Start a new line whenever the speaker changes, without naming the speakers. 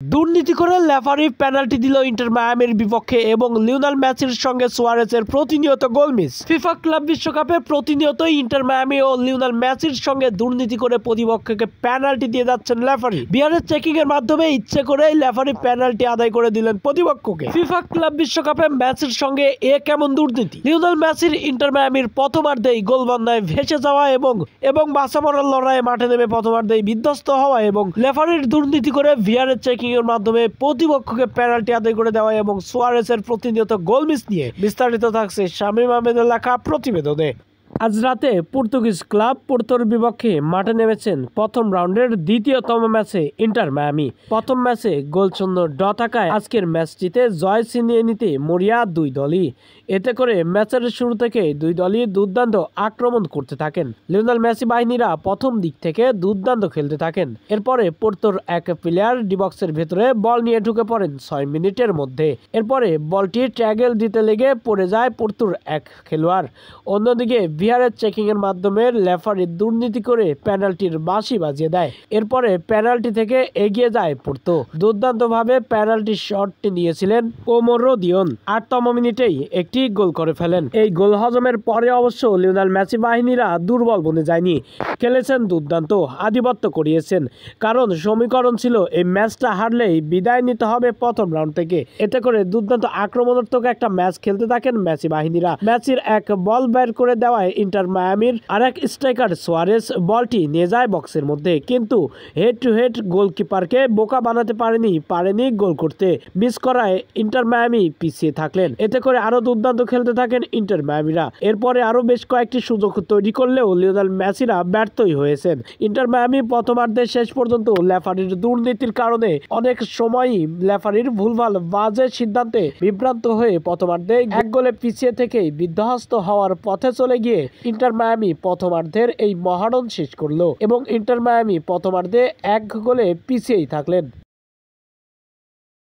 দুর্নীতি করে referee penalty দিল ইন্টার মায়ামির বিপক্ষে এবং লিওনেল মেসির সঙ্গে সুয়ারেজের প্রতিনিয়ত গোল মিস। ফিফা ক্লাব বিশ্বকাপে প্রতিনিয়তই ইন্টার মায়ামি ও লিওনেল মেসির সঙ্গে দুর্নীতি করে প্রতিপক্ষকে পেনাল্টি দিয়ে যাচ্ছেন রেফারি। বিহারের চেকিং এর মাধ্যমে ইচ্ছে করেই রেফারি পেনাল্টি আদায় করে দিলেন প্রতিপক্ষকে। ফিফা ক্লাব বিশ্বকাপে মেসির সঙ্গে কেমন দুর্নীতি। লিওনেল মেসির ইন্টার মায়ামির প্রথমার্ধেই গোলবন্ধায় ভেসে যাওয়া এবং বাঁচা মরার লড়াইয়ে মাঠে নেমে প্রথমার্ধেই বিধ্বস্ত হওয়া এবং রেফারির দুর্নীতি করে বিহারের চেকিং এর মাধ্যমে প্রতিপক্ষকে পেনাল্টি আদায় করে দেওয়া এবং সুয়ারেজের প্রতিনিয়ত গোল মিস নিয়ে বিস্তারিত থাকছে শামীম আহমেদের লেখা প্রতিবেদনে। আজ রাতে পর্তুগিজ ক্লাব পোর্তোর বিপক্ষে মাঠে নেমেছেন প্রথম রাউন্ডের দ্বিতীয়তম ম্যাচে ইন্টার মায়ামি। প্রথম ম্যাচে গোলশূন্য ড্র থাকায় আজকের ম্যাচটিতে জয় ছিনিয়ে নিতে মরিয়া দুই দলই। এতে করে ম্যাচের শুরু থেকে দুই দলই দুর্দান্ত আক্রমণ করতে থাকেন। লিওনেল মেসি বাহিনীরা প্রথম দিক থেকে দুর্দান্ত খেলতে থাকেন। এরপরে পোর্তোর এক প্লেয়ার ডিবক্সের ভেতরে বল নিয়ে ঢুকে পড়েন 6 মিনিটের মধ্যে। এরপরে বলটি ট্যাগেল দিতে লেগে পড়ে যায় পোর্তোর এক খেলোয়াড়। অন্যদিকে বিহারের চেকিং এর মাধ্যমে রেফারি দুর্নীতি করে পেনাল্টির বাঁশি বাজিয়ে দেয়। এরপরে পেনাল্টি থেকে এগিয়ে যায় পোর্তো। দুর্দান্তভাবে পেনাল্টি শটটি নিয়েছিলেন ওমর রদিওন। 8তম মিনিটেই একটি গোল করে ফেলেন। এই গোল হজমের পরে অবশ্য লিওনেল মেসি বাহিনীরা দুর্বল বনে যায়নি, খেলেছেন দুর্দান্ত, আধিপত্য করিয়েছেন। কারণ সমীকরণ ছিল এই ম্যাচটা হারলেই বিদায় নিতে হবে প্রথম রাউন্ড থেকে। এতে করে দুর্দান্ত আক্রমণাত্মক একটা ম্যাচ খেলতে থাকেন মেসি বাহিনীরা। মেসির এক বল বের করে দেওয়ায় ইন্টার মায়ামির আরেক স্ট্রাইকার সুয়ারেজ বলটি নিয়ে যায় বক্সের মধ্যে, কিন্তু হেড টু হেড গোলকিপারকে বোকা বানাতে পারেনি গোল করতে। মিস করায় ইন্টার মায়ামি পিছিয়ে থাকলেন। এতে করে আরো দুর্দান্ত খেলতে থাকেন ইন্টার মায়ামিরা। এরপরে আরো বেশ কয়েকটি সুযোগ তৈরি করলেও লিওনেল মেসিরা ব্যর্থই হয়েছেন। ইন্টার মায়ামি প্রথমার্ধের শেষ পর্যন্ত রেফারির দুর্নীতির কারণে অনেক সময়ই রেফারির ভুলভাল বাজে সিদ্ধান্তে বিভ্রান্ত হয়ে প্রথমার্ধে এক গোলে পিছিয়ে থেকেই বিধ্বস্ত হওয়ার পথে চলে গিয়ে ইন্টার মায়ামি প্রথমার্ধের এই মহারণ শেষ করলো এবং ইন্টার মায়ামি প্রথমার্ধে এক গোলে পিছিয়েই থাকলেন।